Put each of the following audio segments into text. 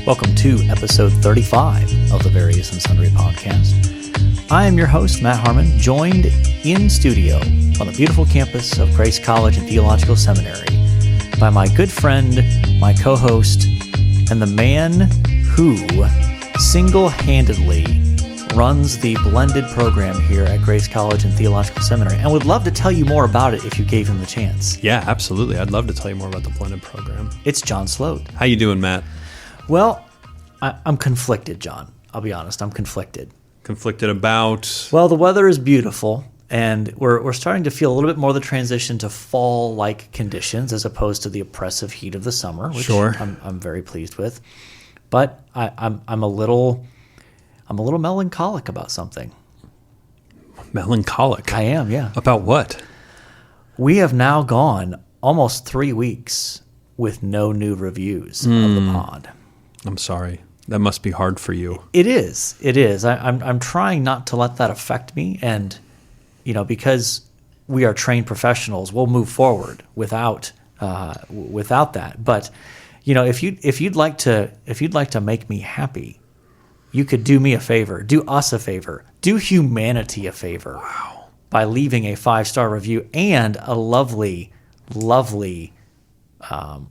Welcome to episode 35 of the Various and Sundry podcast. I am your host, Matt Harmon, joined in studio on the beautiful campus of Grace College and Theological Seminary by my good friend, my co-host, and the man who single-handedly runs the blended program here at Grace College and Theological Seminary, and would love to tell you more about it if you gave him the chance. Yeah, absolutely. I'd love to tell you more about the blended program. It's John Sloat. How you doing, Matt? Well, I'm conflicted, John. I'll be honest. I'm conflicted. Conflicted about? Well, the weather is beautiful, and we're starting to feel a little bit more the transition to fall-like conditions as opposed to the oppressive heat of the summer, which Sure. I'm very pleased with. But I'm a little melancholic about something. Melancholic? I am, yeah. About what? We have now gone almost 3 weeks with no new reviews of the pod. I'm sorry. That must be hard for you. It is. It is. I'm trying not to let that affect me, and because we are trained professionals, we'll move forward without that. But if you'd like to make me happy, you could do me a favor, do us a favor, do humanity a favor. Wow. By leaving a 5-star review and a lovely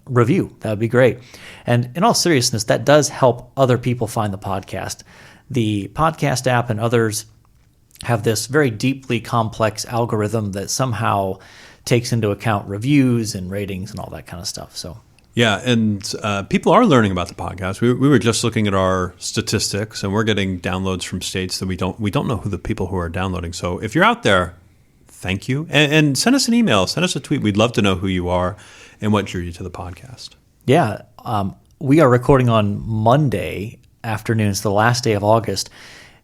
review. That would be great. And in all seriousness, that does help other people find the podcast. The podcast app and others have this very deeply complex algorithm that somehow takes into account reviews and ratings and all that kind of stuff. So yeah, and people are learning about the podcast. We were just looking at our statistics, and we're getting downloads from states that we don't know who the people who are downloading. So if you're out there, thank you. And send us an email, send us a tweet. We'd love to know who you are and what drew you to the podcast. Yeah, we are recording on Monday afternoon. It's the last day of August.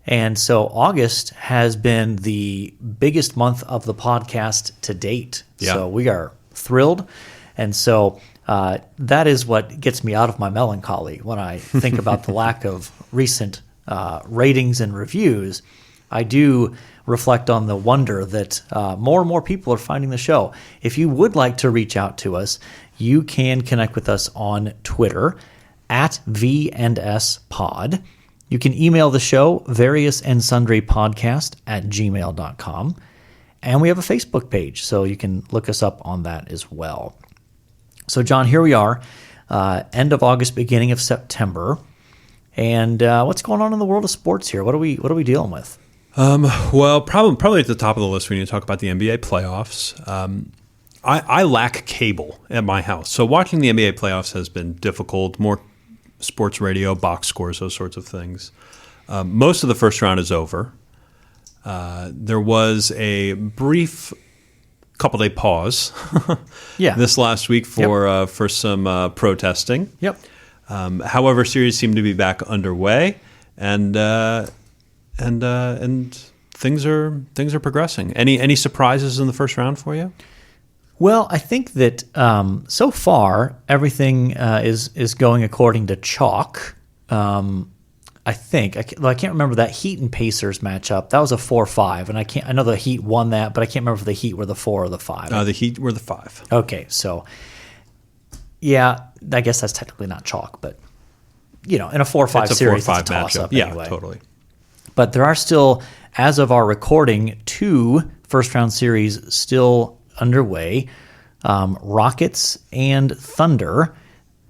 And so August has been the biggest month of the podcast to date. Yeah. So we are thrilled. And so that is what gets me out of my melancholy when I think about the lack of recent ratings and reviews. I do reflect on the wonder that more and more people are finding the show. If you would like to reach out to us, you can connect with us on Twitter at V&S-Pod. You can email the show, variousandsundrypodcast@gmail.com. And we have a Facebook page, so you can look us up on that as well. So, John, here we are, end of August, beginning of September. And what's going on in the world of sports here? What are we dealing with? Well, probably at the top of the list, we need to talk about the NBA playoffs. I lack cable at my house, so watching the NBA playoffs has been difficult. More sports radio, box scores, those sorts of things. Most of the first round is over. There was a brief couple-day pause this last week for some protesting. Yep. However, series seem to be back underway, and things are progressing. Any surprises in the first round for you? Well, I think that so far everything is going according to chalk. I think I can't remember that Heat and Pacers matchup. That was a 4-5, and I know the Heat won that, but I can't remember if the Heat were the 4 or the 5. The Heat were the 5. Okay, so yeah, I guess that's technically not chalk, but in a 4-5 series, it's a toss-up anyway. Yeah, totally. But there are still, as of our recording, 2 first-round series still underway. Rockets and Thunder.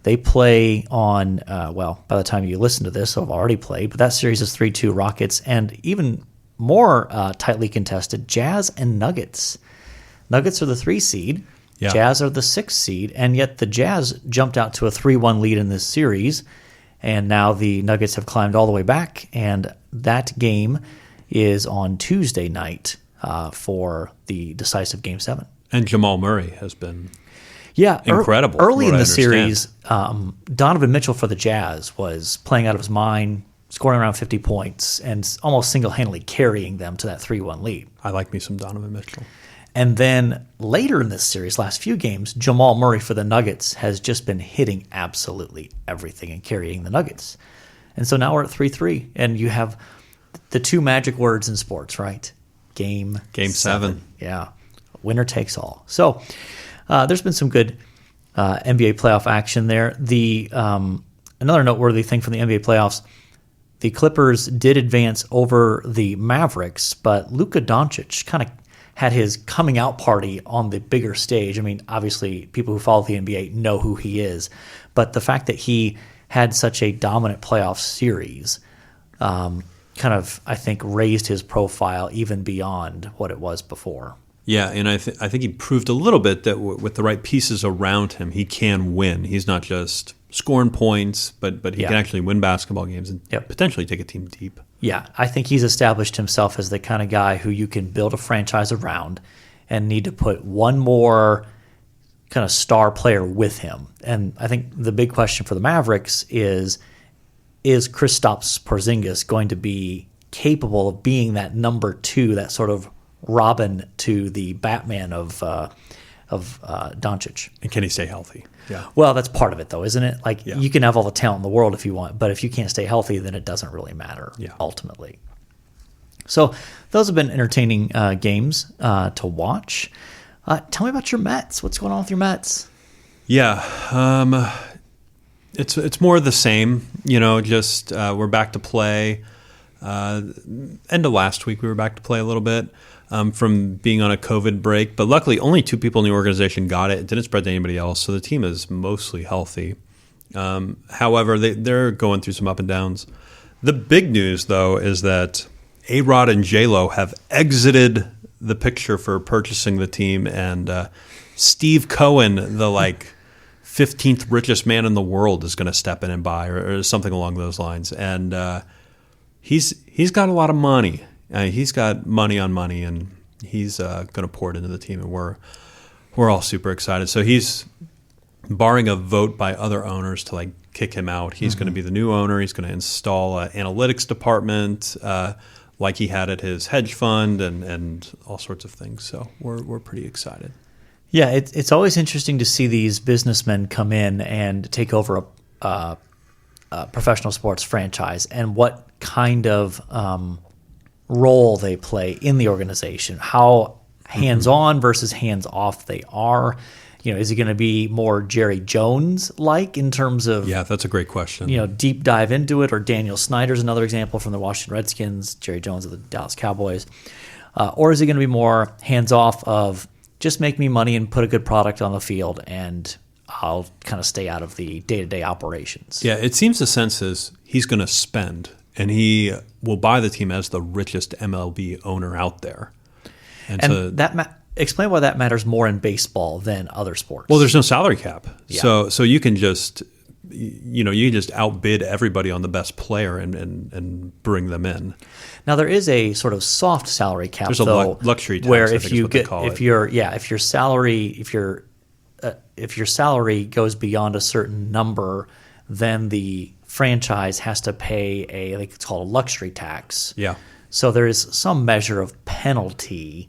They play on, by the time you listen to this, they'll have already played, but that series is 3-2 Rockets, and even more tightly contested, Jazz and Nuggets. Nuggets are the 3 seed, Jazz are the 6 seed, and yet the Jazz jumped out to a 3-1 lead in this series, and now the Nuggets have climbed all the way back, and that game is on Tuesday night for the decisive Game 7. And Jamal Murray has been incredible. Early in the series, Donovan Mitchell for the Jazz was playing out of his mind, scoring around 50 points, and almost single-handedly carrying them to that 3-1 lead. I like me some Donovan Mitchell. And then later in this series, last few games, Jamal Murray for the Nuggets has just been hitting absolutely everything and carrying the Nuggets. And so now we're at 3-3, and you have the 2 magic words in sports, right? Game 7. Yeah. Winner takes all. So there's been some good NBA playoff action there. The another noteworthy thing from the NBA playoffs, the Clippers did advance over the Mavericks, but Luka Doncic kind of had his coming out party on the bigger stage. I mean, obviously, people who follow the NBA know who he is, but the fact that he had such a dominant playoff series kind of, I think, raised his profile even beyond what it was before. Yeah, and I think he proved a little bit that with the right pieces around him, he can win. He's not just scoring points, but he can actually win basketball games and potentially take a team deep. Yeah, I think he's established himself as the kind of guy who you can build a franchise around and need to put one more kind of star player with him. And I think the big question for the Mavericks is Kristaps Porzingis going to be capable of being that number 2, that sort of Robin to the Batman of Doncic? And can he stay healthy? Yeah. Well, that's part of it, though, isn't it? Like, you can have all the talent in the world if you want, but if you can't stay healthy, then it doesn't really matter ultimately. So those have been entertaining games to watch. Tell me about your Mets. What's going on with your Mets? Yeah, it's more of the same. Just we're back to play. End of last week, we were back to play a little bit. From being on a COVID break. But luckily, only 2 people in the organization got it. It didn't spread to anybody else, so the team is mostly healthy. However, they're going through some up and downs. The big news, though, is that A-Rod and J-Lo have exited the picture for purchasing the team, and Steve Cohen, the 15th richest man in the world, is going to step in and buy, or something along those lines. And he's got a lot of money. He's got money on money, and he's going to pour it into the team, and we're all super excited. So he's, barring a vote by other owners to kick him out, he's going to be the new owner. He's going to install an analytics department like he had at his hedge fund, and all sorts of things. So we're pretty excited. Yeah, it's always interesting to see these businessmen come in and take over a professional sports franchise, and what kind of role they play in the organization, how hands-on versus hands-off they are. Is he going to be more Jerry Jones-like in terms of... Yeah, that's a great question. Deep dive into it, or Daniel Snyder's another example from the Washington Redskins, Jerry Jones of the Dallas Cowboys. Or is he going to be more hands-off of just make me money and put a good product on the field, and I'll kind of stay out of the day-to-day operations? Yeah, it seems the sense is he's going to spend, and he will buy the team as the richest MLB owner out there. And so explain why that matters more in baseball than other sports. Well, there's no salary cap. Yeah. So you can just outbid everybody on the best player and bring them in. Now there is a sort of soft salary cap. There's a luxury tax, where if your salary goes beyond a certain number, then the franchise has to pay it's called a luxury tax. Yeah. So there is some measure of penalty,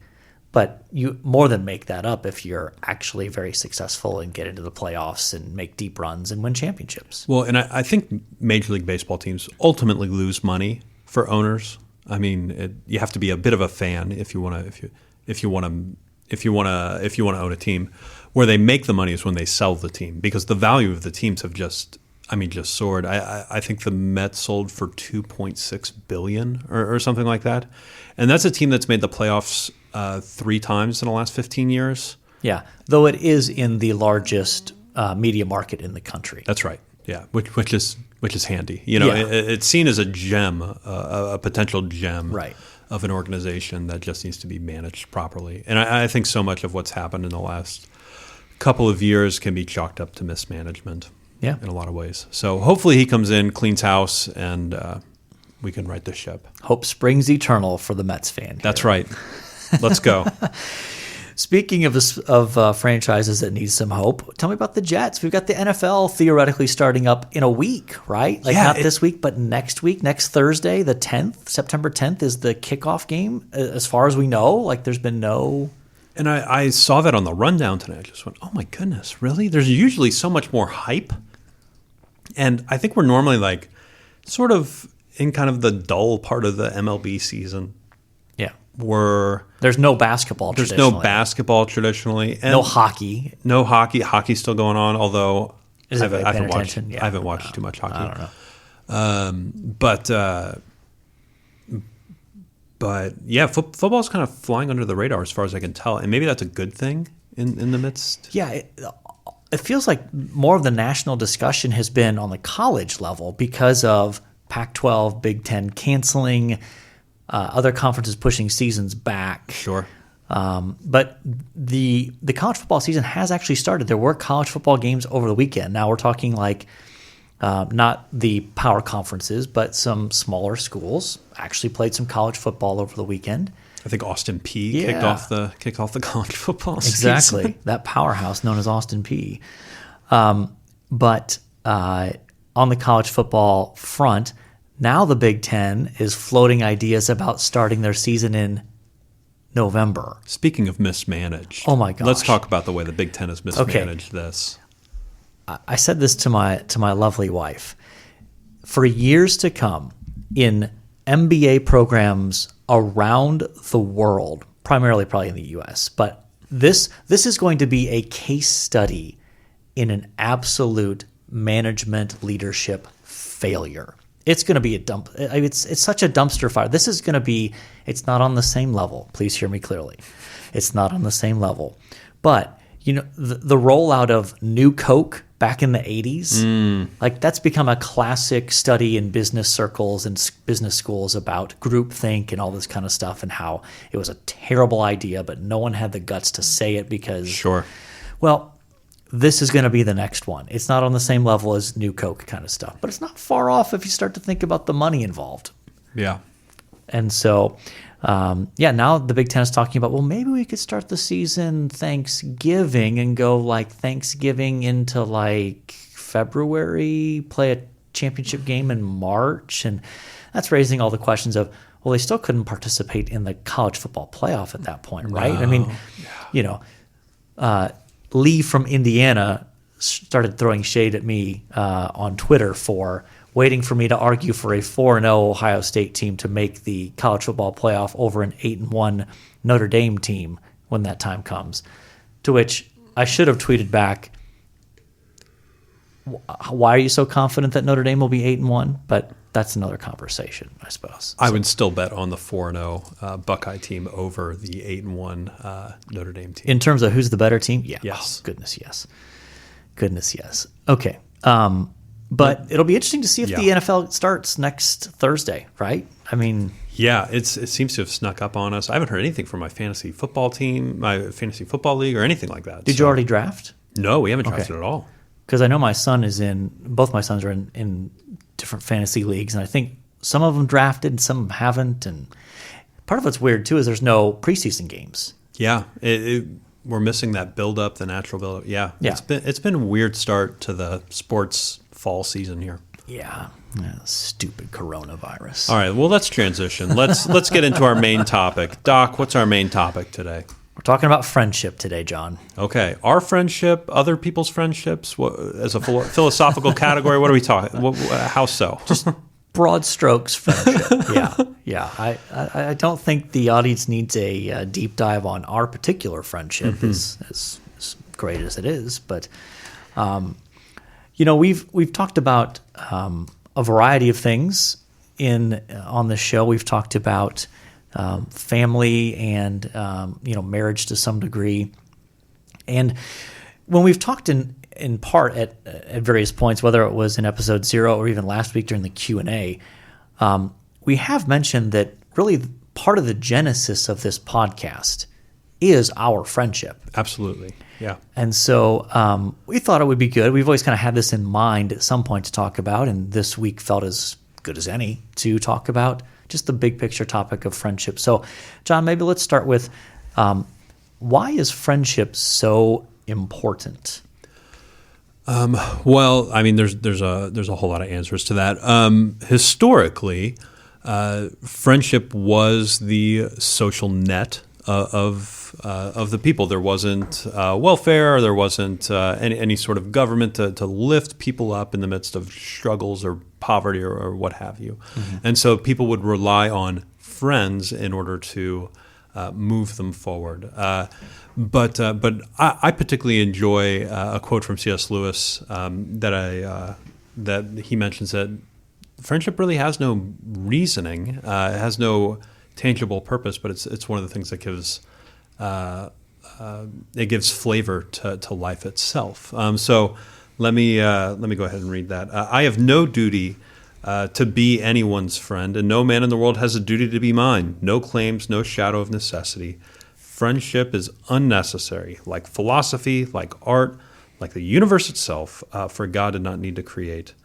but you more than make that up if you're actually very successful and get into the playoffs and make deep runs and win championships. Well, and I think Major League Baseball teams ultimately lose money for owners. I mean, you have to be a bit of a fan if you want to own a team. Where they make the money is when they sell the team, because the value of the teams have just soared. I think the Mets sold for $2.6 billion or something like that. And that's a team that's made the playoffs 3 times in the last 15 years. Yeah, though it is in the largest media market in the country. That's right. Yeah, which is handy. It's seen as a gem, a potential gem of an organization that just needs to be managed properly. And I think so much of what's happened in the last couple of years can be chalked up to mismanagement. Yeah, in a lot of ways. So hopefully he comes in, cleans house, and we can right the ship. Hope springs eternal for the Mets fan. That's right. Let's go. Speaking of franchises that need some hope, tell me about the Jets. We've got the NFL theoretically starting up in a week, right? Not this week, but next week, next Thursday, the 10th, September 10th is the kickoff game. As far as we know, there's been no... And I saw that on the rundown tonight. I just went, oh my goodness, really? There's usually so much more hype. And I think we're normally sort of in kind of the dull part of the MLB season. Yeah. There's no basketball traditionally. And no hockey. No hockey. Hockey's still going on, although Is I it paying watched. attention? Yeah. I haven't watched too much hockey. I don't know. But yeah, football's kind of flying under the radar as far as I can tell, and maybe that's a good thing in the midst. Yeah, it feels like more of the national discussion has been on the college level because of Pac-12, Big Ten canceling, other conferences pushing seasons back. Sure. But the college football season has actually started. There were college football games over the weekend. Now we're talking like not the power conferences, but some smaller schools actually played some college football over the weekend. I think Austin Peay kicked off the college football Exactly. season. That powerhouse known as Austin Peay. But on the college football front, now the Big Ten is floating ideas about starting their season in November. Speaking of mismanaged. Oh my gosh. Let's talk about the way the Big Ten has mismanaged this. I said this to my lovely wife. For years to come, in MBA programs around the world, primarily probably in the U.S., but this is going to be a case study in an absolute management leadership failure. It's going to be it's such a dumpster fire. This is going to be, it's not on the same level. Please hear me clearly. It's not on the same level. But, you know, the rollout of New Coke back in the 80s, like that's become a classic study in business circles and business schools about groupthink and all this kind of stuff and how it was a terrible idea, but no one had the guts to say it because, Sure. well, this is going to be the next one. It's not on the same level as New Coke kind of stuff, but it's not far off if you start to think about the money involved. Yeah. And so, now the Big Ten is talking about, well, maybe we could start the season Thanksgiving and go like Thanksgiving into like February, play a championship game in March. And that's raising all the questions of, well, they still couldn't participate in the college football playoff at that point, right? I mean, Lee from Indiana started throwing shade at me on Twitter for waiting for me to argue for a 4-0 Ohio State team to make the college football playoff over an 8-1 Notre Dame team when that time comes. To which I should have tweeted back, why are you so confident that Notre Dame will be 8-1? But that's another conversation, I suppose. I would still bet on the 4-0 Buckeye team over the 8-1 Notre Dame team. In terms of who's the better team? Yeah. Yes. Oh, goodness, yes. Goodness, yes. Okay. But it'll be interesting to see if the NFL starts next Thursday, right? I mean, yeah, it seems to have snuck up on us. I haven't heard anything from my fantasy football team, my fantasy football league, or anything like that. Did you already draft? No, we haven't drafted at all. Because I know both my sons are in different fantasy leagues, and I think some of them drafted and some of them haven't. And part of what's weird, too, is there's no preseason games. Yeah, we're missing that build-up, the natural build-up. Yeah. It's been a weird start to the sports fall season here. Yeah, stupid coronavirus. All right, well, let's transition. Let's get into our main topic. Doc, what's our main topic today? We're talking about friendship today, John. Okay, our friendship, other people's friendships, as a philosophical category, what are we talking? How so? Just broad strokes friendship. Yeah. I don't think the audience needs a deep dive on our particular friendship, as great as it is, but we've talked about a variety of things on the show. We've talked about family and marriage to some degree, and when we've talked in part at various points, whether it was in episode 0 or even last week during the Q&A, we have mentioned that really part of the genesis of this podcast is our friendship. Absolutely. Yeah. And so we thought it would be good. We've always kind of had this in mind at some point to talk about, and this week felt as good as any to talk about just the big picture topic of friendship. So, John, maybe let's start with why is friendship so important? Well, I mean, there's a whole lot of answers to that. Historically, friendship was the social net of the people. There wasn't welfare. There wasn't any sort of government to lift people up in the midst of struggles or poverty or what have you. Mm-hmm. And so people would rely on friends in order to move them forward. But I particularly enjoy a quote from C.S. Lewis that he mentions that friendship really has no reasoning, it has no tangible purpose, but it's one of the things that gives it gives flavor to life itself. So let me go ahead and read that. I have no duty to be anyone's friend, and no man in the world has a duty to be mine. No claims, no shadow of necessity. Friendship is unnecessary, like philosophy, like art, like the universe itself, for God did not need to create.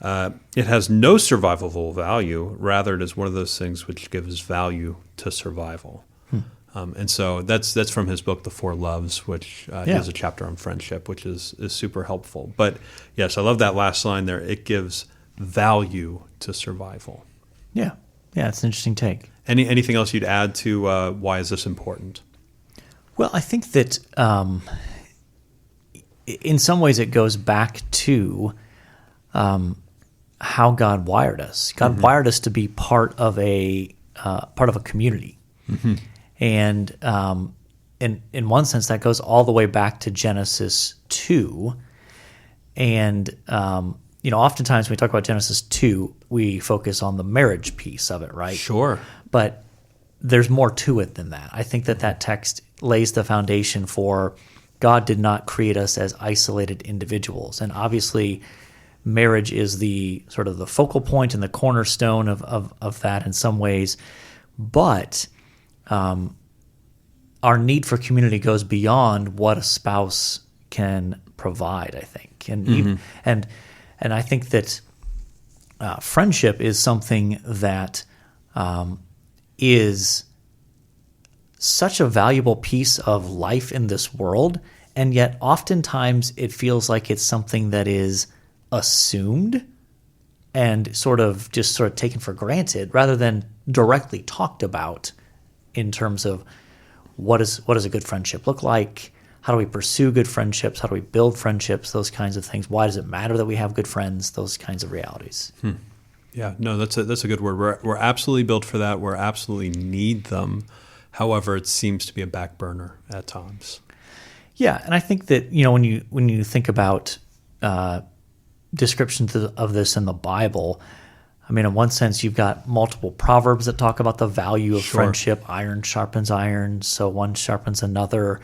It has no survivable value. Rather, it is one of those things which gives value to survival. And so that's from his book, The Four Loves, which he has a chapter on friendship, which is super helpful. But yes, I love that last line there. It gives value to survival. Yeah, it's an interesting take. Anything else you'd add to why is this important? Well, I think that in some ways it goes back to how God wired us. God wired us to be part of a community, and in one sense that goes all the way back to Genesis 2. And oftentimes when we talk about Genesis 2, we focus on the marriage piece of it, right? Sure, but there's more to it than that. I think that text lays the foundation for God did not create us as isolated individuals. And obviously, marriage is the sort of the focal point and the cornerstone of that in some ways. But our need for community goes beyond what a spouse can provide, I think. And I think that friendship is something that is such a valuable piece of life in this world, and yet oftentimes it feels like it's something that is assumed and sort of taken for granted rather than directly talked about in terms of what does a good friendship look like? How do we pursue good friendships? How do we build friendships? Those kinds of things. Why does it matter that we have good friends? Those kinds of realities. Yeah, no, that's a good word. We're absolutely built for that. We absolutely need them. However, it seems to be a back burner at times. Yeah, and I think that when you think about descriptions of this in the Bible, I mean, in one sense, you've got multiple proverbs that talk about the value of friendship. Iron sharpens iron, so one sharpens another.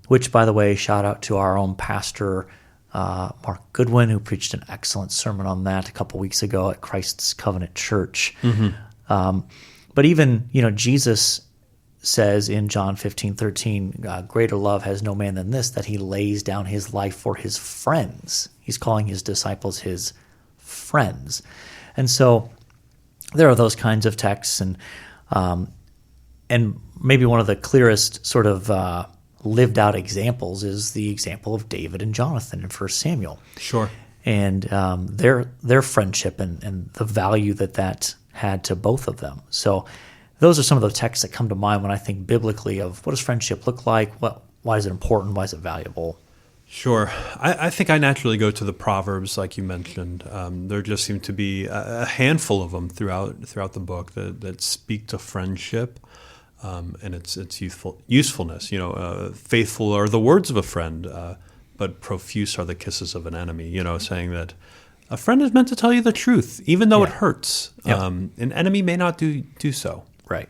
Which, by the way, shout out to our own pastor, Mark Goodwin, who preached an excellent sermon on that a couple weeks ago at Christ's Covenant Church. But even, Jesus says in John 15:13, greater love has no man than this, that he lays down his life for his friends. He's calling his disciples his friends. And so there are those kinds of texts, and maybe one of the clearest sort of lived out examples is the example of David and Jonathan in 1 Samuel. Sure. And their friendship and the value that had to both of them. So those are some of the texts that come to mind when I think biblically of what does friendship look like? Why is it important? Why is it valuable? Sure. I think I naturally go to the Proverbs, like you mentioned. There just seem to be a handful of them throughout the book that speak to friendship and its usefulness. Faithful are the words of a friend, but profuse are the kisses of an enemy. Saying that a friend is meant to tell you the truth, even though it hurts. Yep. An enemy may not do so. Right.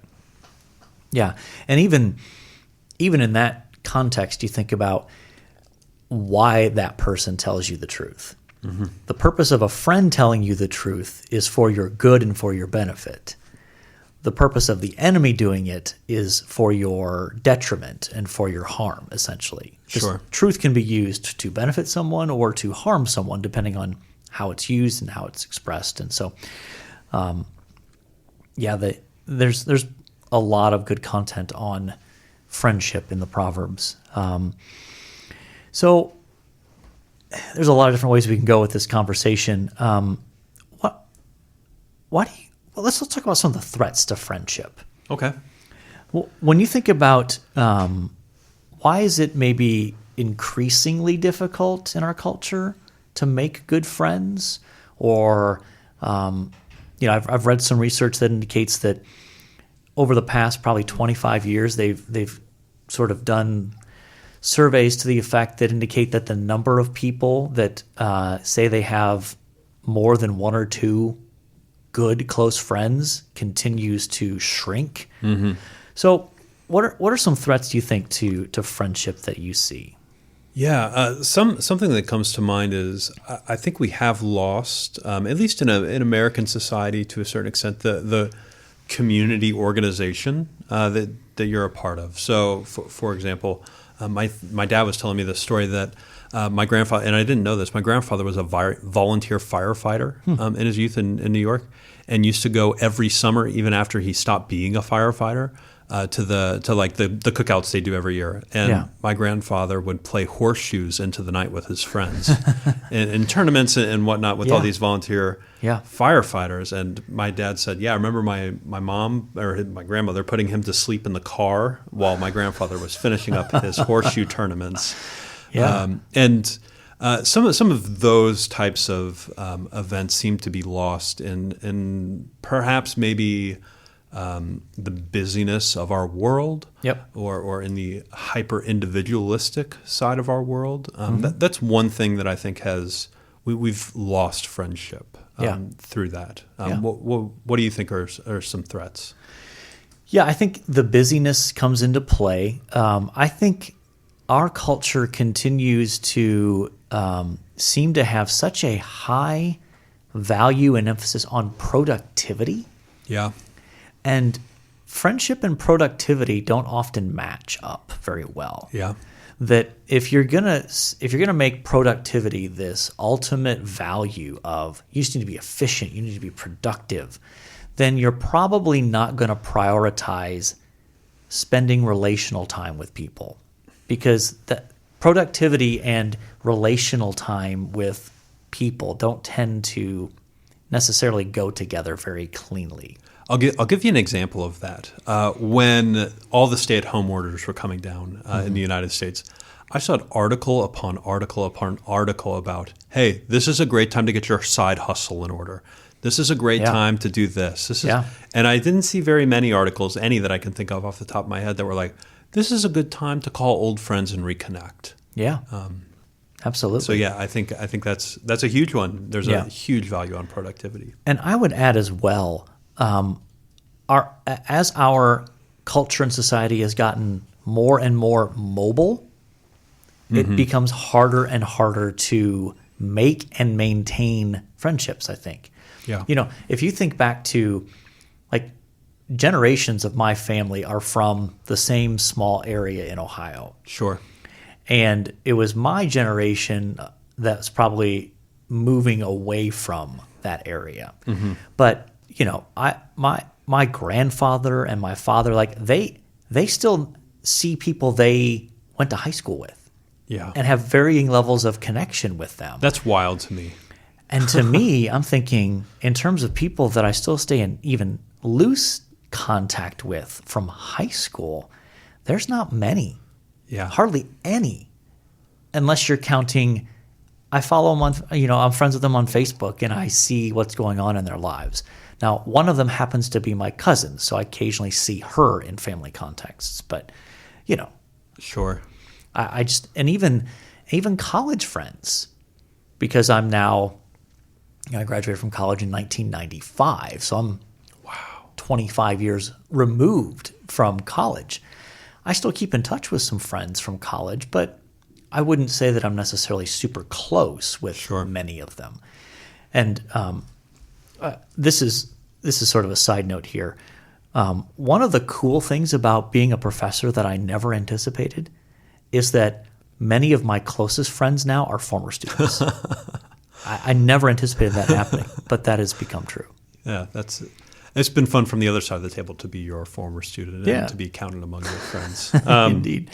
Yeah, and even in that context, you think about why that person tells you the truth. The purpose of a friend telling you the truth is for your good and for your benefit. The purpose of the enemy doing it is for your detriment and for your harm, essentially. Sure. Truth can be used to benefit someone or to harm someone, depending on how it's used and how it's expressed. And so, there's a lot of good content on friendship in the Proverbs. So there's a lot of different ways we can go with this conversation. Let's talk about some of the threats to friendship. Okay. Well, when you think about why is it maybe increasingly difficult in our culture to make good friends, or I've read some research that indicates that over the past probably 25 years, they've sort of done surveys to the effect that indicate that the number of people that say they have more than one or two good close friends continues to shrink. Mm-hmm. So what are some threats, do you think, to friendship that you see? Yeah, something that comes to mind is I think we have lost, at least in American society to a certain extent, the community organization that you're a part of. So, for example, my dad was telling me the story that my grandfather, and I didn't know this, my grandfather was a volunteer firefighter in his youth in New York, and used to go every summer, even after he stopped being a firefighter, to the cookouts they do every year. And my grandfather would play horseshoes into the night with his friends in tournaments and whatnot with all these volunteer firefighters. And my dad said, I remember my mom or my grandmother putting him to sleep in the car while my grandfather was finishing up his horseshoe tournaments. And some of those types of events seem to be lost in perhaps maybe the busyness of our world, or in the hyper individualistic side of our world. That's one thing that I think we've lost friendship through that. What do you think are some threats? Yeah, I think the busyness comes into play. I think our culture continues to seem to have such a high value and emphasis on productivity. Yeah. And friendship and productivity don't often match up very well. Yeah. That if you're gonna make productivity this ultimate value of you just need to be efficient, you need to be productive, then you're probably not going to prioritize spending relational time with people, because the productivity and relational time with people don't tend to necessarily go together very cleanly. I'll give you an example of that. When all the stay-at-home orders were coming down in the United States, I saw article upon article upon article about, hey, this is a great time to get your side hustle in order. This is a great time to do this. And I didn't see very many articles, any that I can think of off the top of my head, that were like, this is a good time to call old friends and reconnect. Yeah. Absolutely. So I think that's a huge one. There's a huge value on productivity. And I would add as well, as our culture and society has gotten more and more mobile, it becomes harder and harder to make and maintain friendships, I think. Yeah. If you think back to, like, generations of my family are from the same small area in Ohio. Sure. And it was my generation that's probably moving away from that area. Mm-hmm. But my grandfather and my father, like they still see people they went to high school with, and have varying levels of connection with them. That's wild to me. And to me, I'm thinking in terms of people that I still stay in even loose contact with from high school, there's not many. Yeah, hardly any, unless you're counting. I follow them on, I'm friends with them on Facebook, and I see what's going on in their lives. Now, one of them happens to be my cousin, so I occasionally see her in family contexts. But, sure, I just, and even college friends, because I'm now, I graduated from college in 1995, so I'm 25 years removed from college. I still keep in touch with some friends from college, but I wouldn't say that I'm necessarily super close with many of them. And this is sort of a side note here. One of the cool things about being a professor that I never anticipated is that many of my closest friends now are former students. I never anticipated that happening, but that has become true. Yeah, it's been fun from the other side of the table to be your former student and to be counted among your friends. Indeed.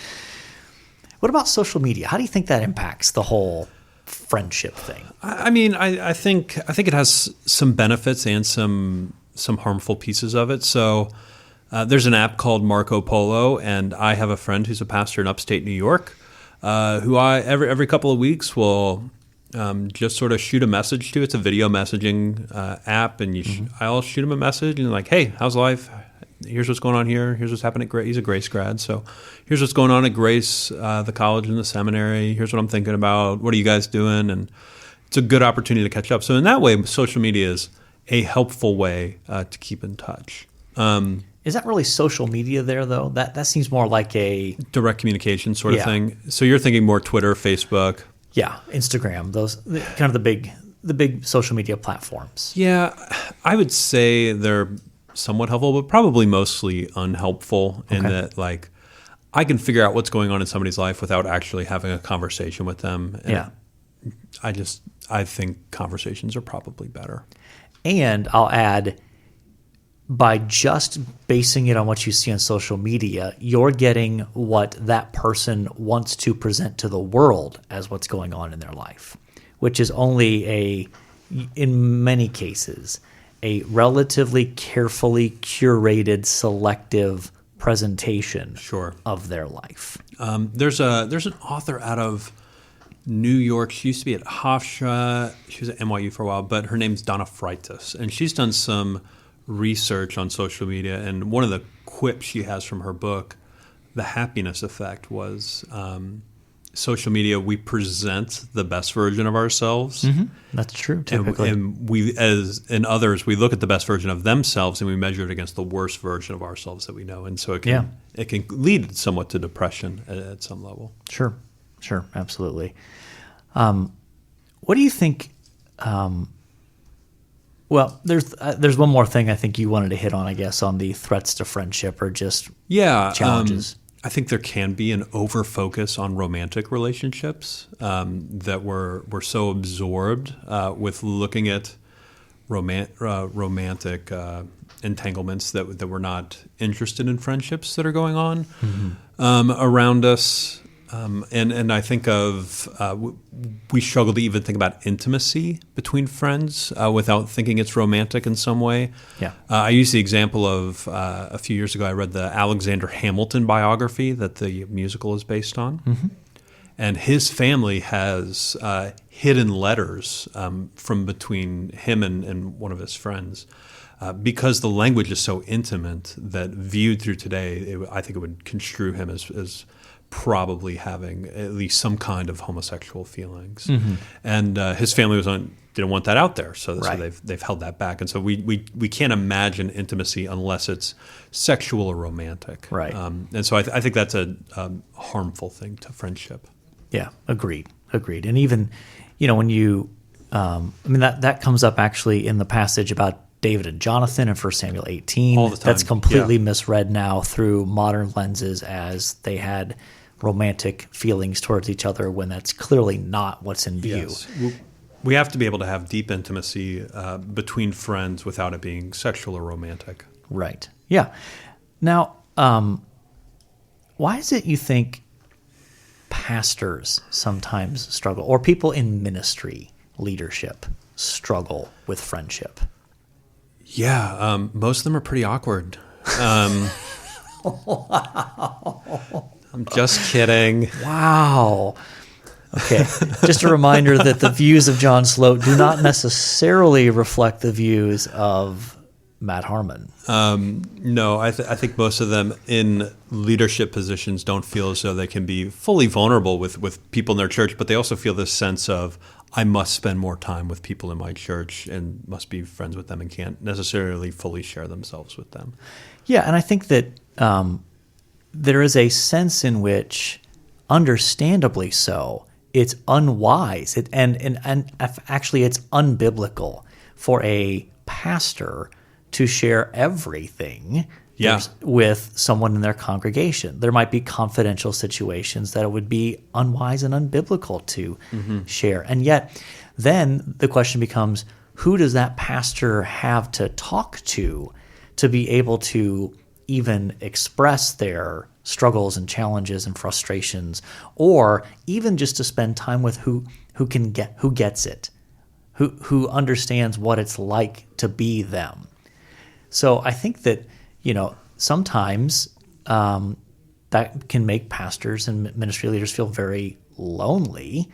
What about social media? How do you think that impacts the whole friendship thing? I mean, I think it has some benefits and some harmful pieces of it. So there's an app called Marco Polo, and I have a friend who's a pastor in upstate New York, who I every couple of weeks will just sort of shoot a message to. It's a video messaging app, and I'll shoot him a message and like, hey, how's life? here's what's going on here. Here's what's happening at Grace. He's a Grace grad, so here's what's going on at Grace, the college and the seminary. Here's what I'm thinking about. What are you guys doing? And it's a good opportunity to catch up. So in that way, social media is a helpful way to keep in touch. Is that really social media there, though? That seems more like a direct communication sort of thing. So you're thinking more Twitter, Facebook. Yeah, Instagram, those kind of the big social media platforms. Yeah, I would say they're somewhat helpful, but probably mostly unhelpful in that, like, I can figure out what's going on in somebody's life without actually having a conversation with them. And I think conversations are probably better. And I'll add, by just basing it on what you see on social media, you're getting what that person wants to present to the world as what's going on in their life, which is only in many cases, a relatively carefully curated, selective presentation of their life. There's an author out of New York. She used to be at Hofstra. She was at NYU for a while, but her name's Donna Freitas, and she's done some research on social media, and one of the quips she has from her book, The Happiness Effect, was social media, we present the best version of ourselves. Mm-hmm. That's true, typically. And we, as in others, we look at the best version of themselves and we measure it against the worst version of ourselves that we know. And so it can lead somewhat to depression at some level. Sure, absolutely. What do you think? Well, there's one more thing I think you wanted to hit on, I guess, on the threats to friendship or just challenges. I think there can be an over-focus on romantic relationships, that we're so absorbed with looking at romantic entanglements that we're not interested in friendships that are going on around us. And I think we struggle to even think about intimacy between friends without thinking it's romantic in some way. Yeah. I used the example of a few years ago, I read the Alexander Hamilton biography that the musical is based on. Mm-hmm. And his family has hidden letters from between him and one of his friends. Because the language is so intimate that viewed through today, I think it would construe him as probably having at least some kind of homosexual feelings. Mm-hmm. And his family didn't want that out there, so they've held that back. And so we can't imagine intimacy unless it's sexual or romantic. Right. And so I think that's a harmful thing to friendship. Yeah, agreed. And even, when you, that comes up actually in the passage about David and Jonathan in 1 Samuel 18. All the time. That's completely misread now through modern lenses as they had romantic feelings towards each other when that's clearly not what's in view. Yes. We have to be able to have deep intimacy between friends without it being sexual or romantic. Right. Yeah. Now, why is it you think pastors sometimes struggle, or people in ministry leadership struggle with friendship? Yeah, most of them are pretty awkward. Wow. I'm just kidding. Wow. Okay, just a reminder that the views of John Sloat do not necessarily reflect the views of Matt Harmon. No, I think most of them in leadership positions don't feel as though they can be fully vulnerable with people in their church, but they also feel this sense of, I must spend more time with people in my church and must be friends with them and can't necessarily fully share themselves with them. Yeah, and I think that there is a sense in which, understandably so, it's unwise and actually it's unbiblical for a pastor to share everything with someone in their congregation. There might be confidential situations that it would be unwise and unbiblical to share. And yet then the question becomes, who does that pastor have to talk to be able to even express their struggles and challenges and frustrations, or even just to spend time with who gets it, who understands what it's like to be them. So I think that, sometimes that can make pastors and ministry leaders feel very lonely,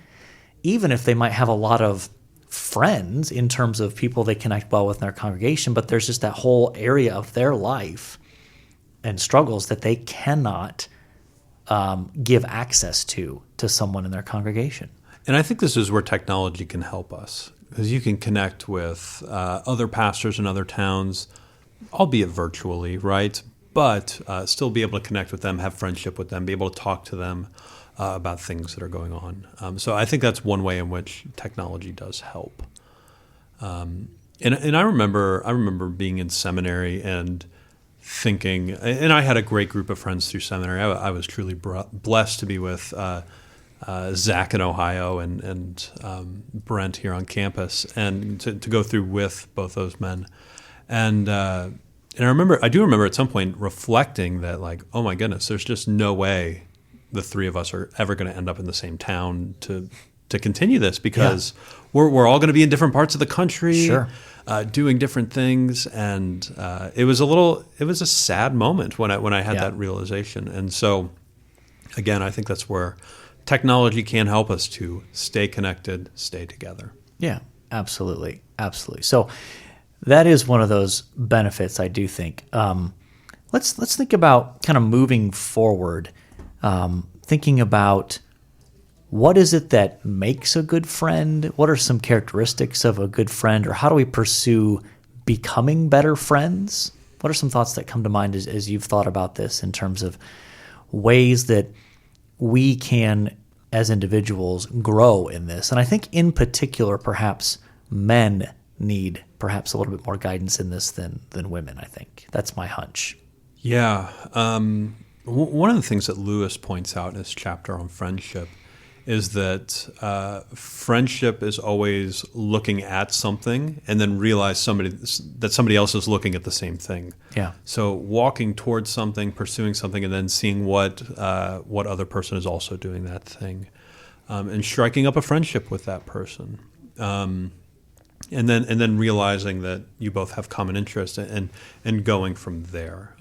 even if they might have a lot of friends in terms of people they connect well with in their congregation, but there's just that whole area of their life and struggles that they cannot give access to someone in their congregation. And I think this is where technology can help us, because you can connect with other pastors in other towns, albeit virtually, right? But still be able to connect with them, have friendship with them, be able to talk to them about things that are going on. So I think that's one way in which technology does help. And I remember being in seminary and thinking, and I had a great group of friends through seminary. I was truly blessed to be with Zach in Ohio and Brent here on campus, and to go through with both those men. And I do remember at some point reflecting that, like, oh my goodness, there's just no way the three of us are ever going to end up in the same town to continue this, because we're all going to be in different parts of the country, Sure. Doing different things. And it was a sad moment when I had that realization. And so, again, I think that's where technology can help us to stay connected, stay together. Yeah, absolutely. Absolutely. So that is one of those benefits, I do think. Let's think about kind of moving forward, thinking about what is it that makes a good friend? What are some characteristics of a good friend, or how do we pursue becoming better friends? What are some thoughts that come to mind as you've thought about this in terms of ways that we can, as individuals, grow in this? And I think in particular, perhaps men need perhaps a little bit more guidance in this than women, I think. That's my hunch. Yeah. One of the things that Lewis points out in his chapter on friendship is that friendship is always looking at something and then realize that somebody else is looking at the same thing. Yeah. So walking towards something, pursuing something, and then seeing what other person is also doing that thing, and striking up a friendship with that person. And then realizing that you both have common interests, and going from there.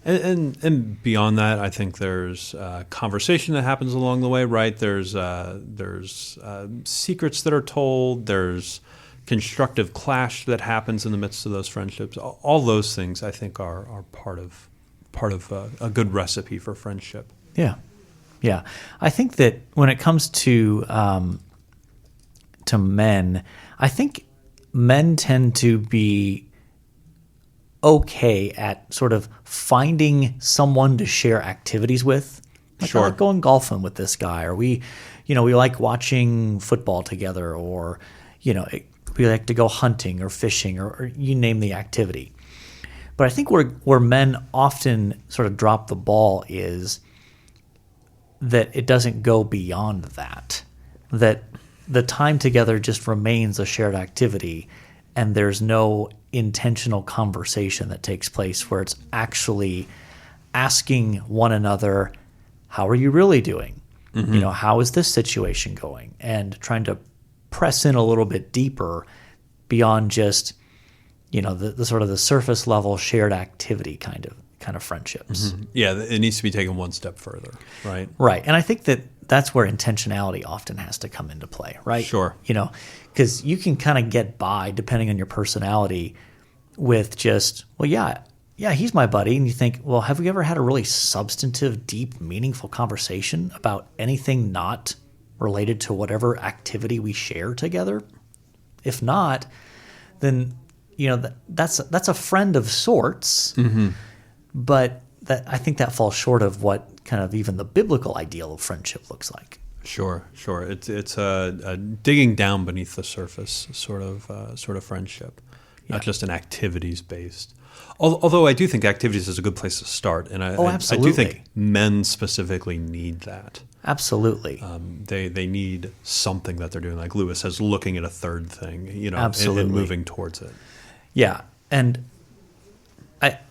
And beyond that, I think there's conversation that happens along the way, right? There's secrets that are told. There's constructive clash that happens in the midst of those friendships. All those things, I think, are part of a good recipe for friendship. Yeah. Yeah. I think that when it comes to men, I think men tend to be okay at sort of finding someone to share activities with. Like, Sure. I like going golfing with this guy, or we like watching football together, or, we like to go hunting or fishing, or you name the activity. But I think where men often sort of drop the ball is that it doesn't go beyond that the time together just remains a shared activity, and there's no intentional conversation that takes place where it's actually asking one another, how are you really doing? Mm-hmm. How is this situation going? And trying to press in a little bit deeper beyond just, the sort of the surface level shared activity kind of friendships. Mm-hmm. Yeah, it needs to be taken one step further, right? Right. And I think that's where intentionality often has to come into play, right? Sure. Because you can kind of get by, depending on your personality, with just, well, yeah, he's my buddy. And you think, well, have we ever had a really substantive, deep, meaningful conversation about anything not related to whatever activity we share together? If not, then, that's a friend of sorts. Mm-hmm. But I think that falls short of what kind of even the biblical ideal of friendship looks like. Sure. It's a digging down beneath the surface sort of friendship, not just an activities based. Although I do think activities is a good place to start, and I do think men specifically need that. Absolutely. They need something that they're doing, like Lewis says, looking at a third thing, Absolutely. and moving towards it. Yeah, and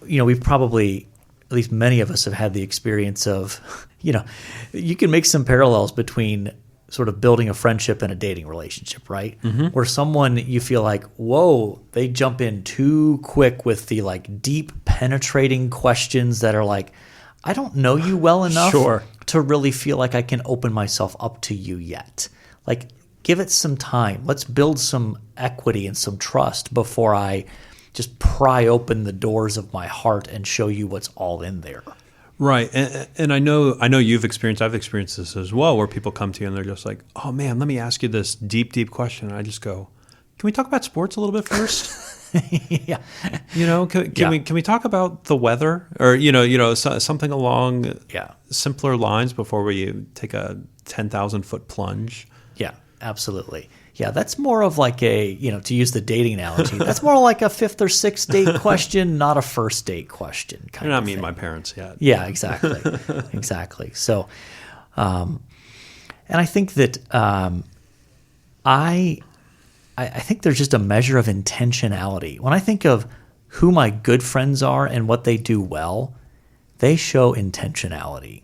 we've probably, at least many of us, have had the experience of, you can make some parallels between sort of building a friendship and a dating relationship, right? Mm-hmm. Where someone you feel like, whoa, they jump in too quick with the like deep penetrating questions that are like, I don't know you well enough to really feel like I can open myself up to you yet. Like, give it some time. Let's build some equity and some trust before I just pry open the doors of my heart and show you what's all in there. Right. And I know I've experienced this as well, where people come to you and they're just like, oh man, let me ask you this deep, deep question. And I just go, can we talk about sports a little bit first? Yeah. Can we talk about the weather, or something along simpler lines before we take a 10,000 foot plunge? Yeah, absolutely. Yeah, that's more of like to use the dating analogy, that's more like a fifth or sixth date question, not a first date question. You're not meeting my parents yet. Yeah, exactly. Exactly. So, and I think that I think there's just a measure of intentionality. When I think of who my good friends are and what they do well, they show intentionality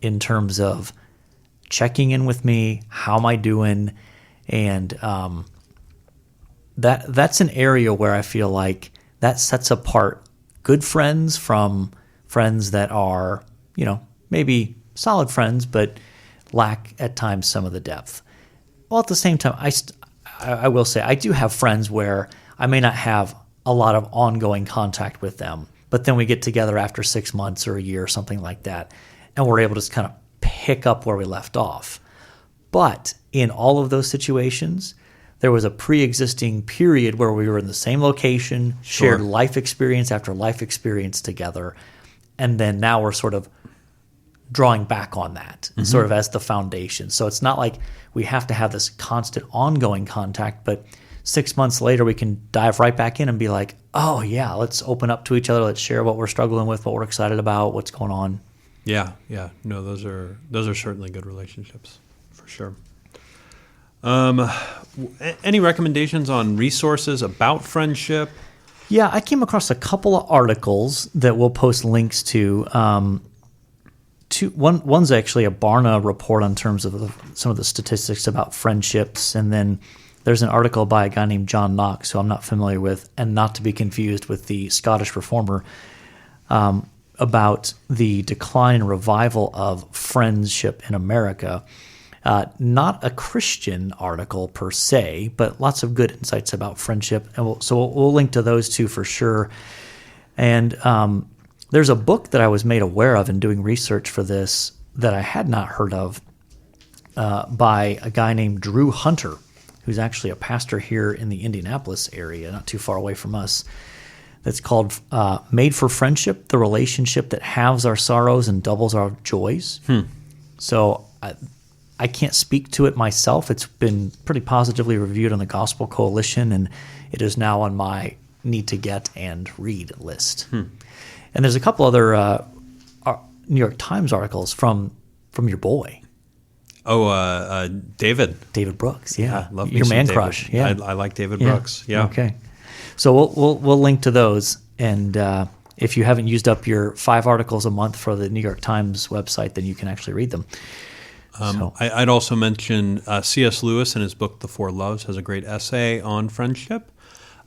in terms of checking in with me, how am I doing, and that's an area where I feel like that sets apart good friends from friends that are, maybe solid friends but lack at times some of the depth. Well, at the same time, I will say I do have friends where I may not have a lot of ongoing contact with them, but then we get together after 6 months or a year or something like that, and we're able to just kind of pick up where we left off. But in all of those situations, there was a pre-existing period where we were in the same location, shared life experience after life experience together, and then now we're sort of drawing back on that sort of as the foundation. So it's not like we have to have this constant ongoing contact, but 6 months later we can dive right back in and be like, oh yeah, let's open up to each other. Let's share what we're struggling with, what we're excited about, what's going on. Yeah. No, those are certainly good relationships for sure. Any recommendations on resources about friendship? Yeah, I came across a couple of articles that we'll post links to. One's actually a Barna report on terms of some of the statistics about friendships, and then there's an article by a guy named John Knox, who I'm not familiar with, and not to be confused with the Scottish reformer, about the decline and revival of friendship in America. Not a Christian article per se, but lots of good insights about friendship, and we'll link to those two for sure. And there's a book that I was made aware of in doing research for this that I had not heard of by a guy named Drew Hunter, who's actually a pastor here in the Indianapolis area, not too far away from us. That's called Made for Friendship, the relationship that halves our sorrows and doubles our joys. So I can't speak to it myself. It's been pretty positively reviewed on the Gospel Coalition, and it is now on my need to get and read list. And there's a couple other New York Times articles from your boy. Oh, David Brooks. Yeah, love your man David. crush. Yeah, I like David Brooks. Yeah. Okay. So we'll link to those, and if you haven't used up your 5 articles a month for the New York Times website, then you can actually read them. I'd also mention C.S. Lewis in his book The Four Loves has a great essay on friendship,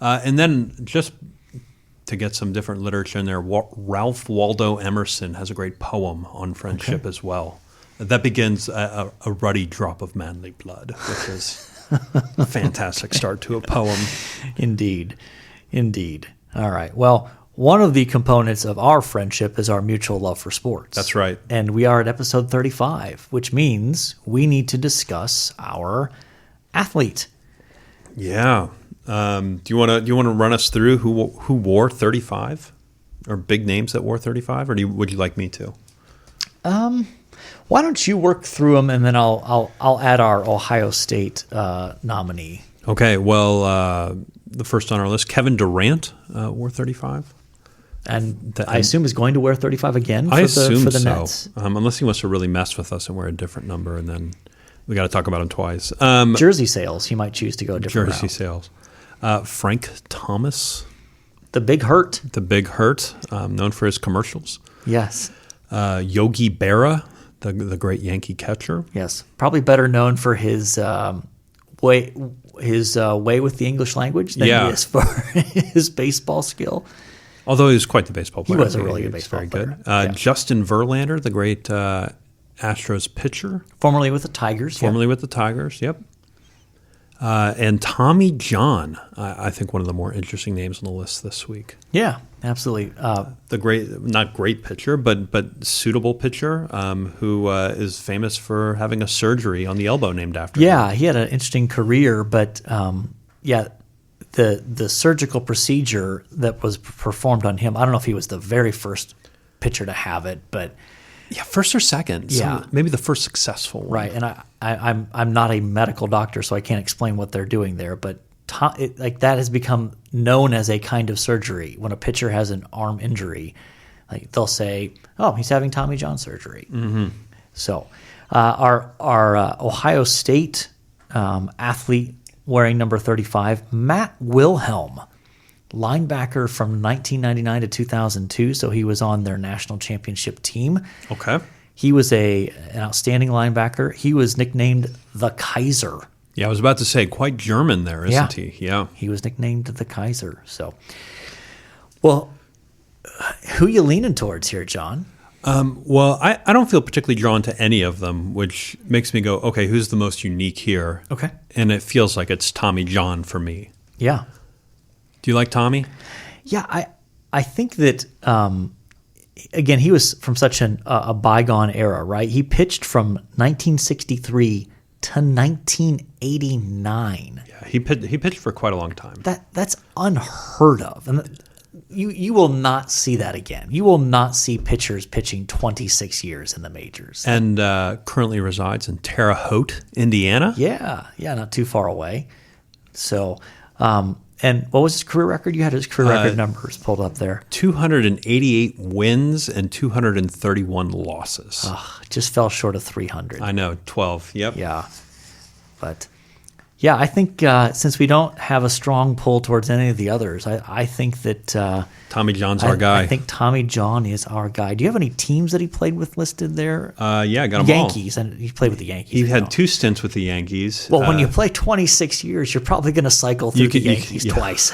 and then just to get some different literature in there, Ralph Waldo Emerson has a great poem on friendship as well. That begins a ruddy drop of manly blood, which is a fantastic start to a poem. Indeed. All right. Well, one of the components of our friendship is our mutual love for sports. That's right. And we are at episode 35, which means we need to discuss our athlete. Yeah. Do you want to run us through who wore 35, or big names that wore 35, or would you like me to? Why don't you work through them, and then I'll add our Ohio State nominee. Okay. Well, the first on our list, Kevin Durant wore 35. And I assume is going to wear 35 again for the Nets. Unless he wants to really mess with us and wear a different number, and then we got to talk about him twice. Jersey sales, he might choose to go a different route. Jersey sales. Frank Thomas. The Big Hurt. Known for his commercials. Yes. Yogi Berra, the great Yankee catcher. Yes. Probably better known for his way with the English language than he is for his baseball skill. Although he was quite the baseball player. He was a really good baseball player. Very good. Justin Verlander, the great Astros pitcher. Formerly with the Tigers. Yep. And Tommy John, I think one of the more interesting names on the list this week. Yeah, absolutely. Not great pitcher, but suitable pitcher who is famous for having a surgery on the elbow named after him. Yeah, he had an interesting career, but the surgical procedure that was performed on him, I don't know if he was the very first pitcher to have it, but yeah, first or second. Yeah. Maybe the first successful one. right. And I'm not a medical doctor, so I can't explain what they're doing there, but like that has become known as a kind of surgery. When a pitcher has an arm injury, like they'll say, "Oh, he's having Tommy John surgery." Mm-hmm. So, our Ohio State athlete wearing number 35, Matt Wilhelm, linebacker from 1999 to 2002. So he was on their national championship team. Okay. He was an outstanding linebacker. He was nicknamed the Kaiser. Yeah, I was about to say, quite German there, isn't he? Yeah. He was nicknamed the Kaiser. So, well, who you leaning towards here, John? Well, I don't feel particularly drawn to any of them, which makes me go, okay, who's the most unique here? Okay. And it feels like it's Tommy John for me. Yeah. Do you like Tommy? Yeah, I think that, again, he was from such a bygone era, right? He pitched from 1963 to 1989. Yeah, he pitched for quite a long time. That's unheard of. And you will not see that again. You will not see pitchers pitching 26 years in the majors. And currently resides in Terre Haute, Indiana. Yeah, not too far away. So, and what was his career record? You had his career record numbers pulled up there. 288 wins and 231 losses. Just fell short of 300. I know, 12. Yep. Yeah. But, yeah, I think since we don't have a strong pull towards any of the others, I think that Tommy John's our guy. I think Tommy John is our guy. Do you have any teams that he played with listed there? Yeah, I got them Yankees, and he played with the Yankees. He had 2 stints with the Yankees. Well, when you play 26 years, you're probably going to cycle through the Yankees twice.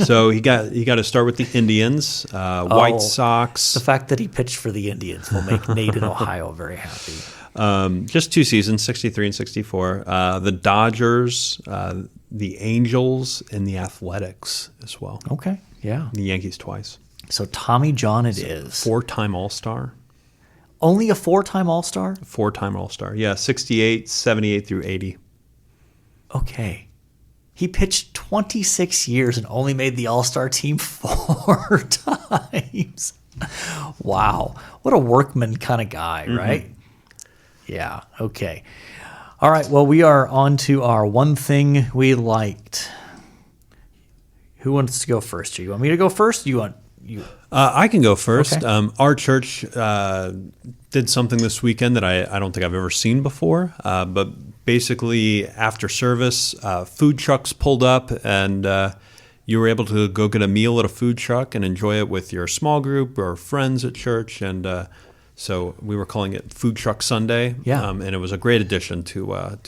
So he got to start with the Indians, White Sox. The fact that he pitched for the Indians will make Nate in Ohio very happy. Just 2 seasons, 63 and 64. The Dodgers, the Angels, and the Athletics as well. Okay, yeah. The Yankees twice. So Tommy John it is. 4-time All-Star. Only a 4-time All-Star? 4-time All-Star. Yeah, 68, 78 through 80. Okay. He pitched 26 years and only made the All-Star team 4 times. Wow. What a workman kind of guy, right? Yeah, okay. All right, well, we are on to our one thing we liked. Who wants to go first? Do you want me to go first? You want you? I can go first. Okay. Our church did something this weekend that I don't think I've ever seen before. But basically, after service, food trucks pulled up, and you were able to go get a meal at a food truck and enjoy it with your small group or friends at church. And so we were calling it Food Truck Sunday. Yeah. And it was a great addition to a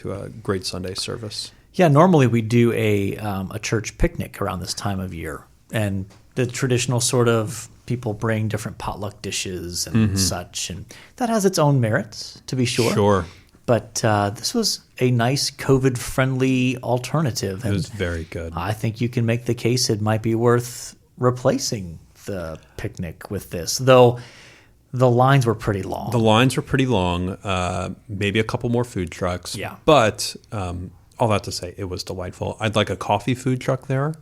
great Sunday service. Yeah, normally we do a church picnic around this time of year, and the traditional sort of people bring different potluck dishes and such, and that has its own merits, to be sure. Sure. But this was a nice COVID-friendly alternative. It was very good. I think you can make the case it might be worth replacing the picnic with this, though the lines were pretty long. The lines were pretty long, maybe a couple more food trucks. Yeah. But all that to say, it was delightful. I'd like a coffee food truck there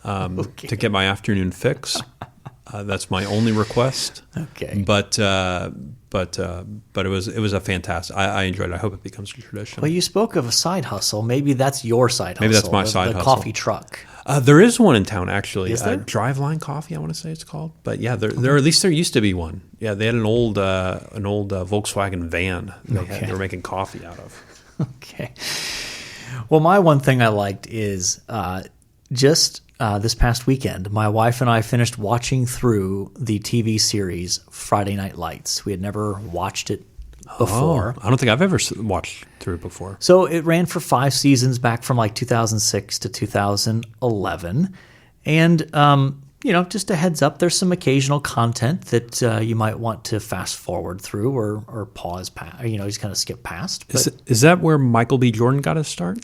to get my afternoon fix. That's my only request. Okay. But it was a fantastic. I enjoyed it. I hope it becomes a tradition. Well, you spoke of a side hustle. Maybe that's your side hustle. Maybe that's my side the hustle. coffee truck. There is one in town, actually. Is there? Driveline Coffee, I want to say it's called. But yeah, there at least there used to be one. Yeah, they had an old Volkswagen van they were making coffee out of. Okay. Well, my one thing I liked is just this past weekend, my wife and I finished watching through the TV series Friday Night Lights. We had never watched it before. I don't think I've ever watched through it before. So it ran for 5 seasons back from like 2006 to 2011. And, just a heads up, there's some occasional content that you might want to fast forward through or pause, just kind of skip past. But Is that where Michael B. Jordan got his start?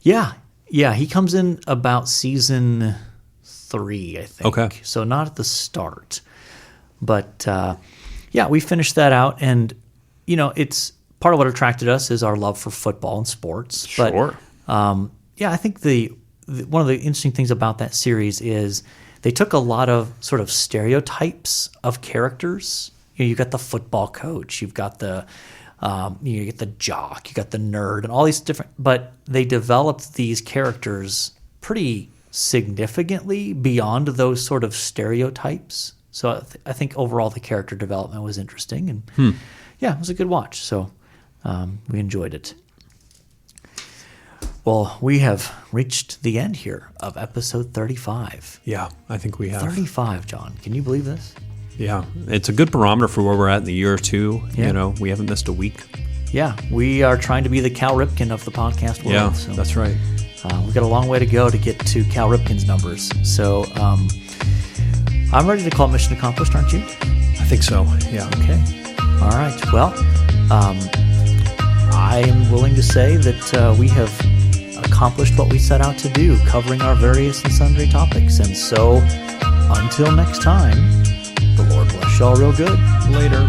Yeah, he comes in about season 3, I think. Okay. So not at the start. But we finished that out, and it's part of what attracted us is our love for football and sports. Sure. But I think the one of the interesting things about that series is they took a lot of sort of stereotypes of characters. You got the football coach, you've got the you get the jock, you got the nerd, and all these different. But they developed these characters pretty significantly beyond those sort of stereotypes. So I think overall the character development was interesting, and it was a good watch. So we enjoyed it. Well, we have reached the end here of episode 35. Yeah, I think we have. 35, John. Can you believe this? Yeah, it's a good barometer for where we're at in the year or two. Yeah. We haven't missed a week. Yeah, we are trying to be the Cal Ripken of the podcast world. Yeah, so, that's right. We've got a long way to go to get to Cal Ripken's numbers. So I'm ready to call mission accomplished, aren't you? I think so, yeah. Okay. All right. Well, I am willing to say that we have accomplished what we set out to do, covering our various and sundry topics. And so, until next time, the Lord bless y'all real good. Later.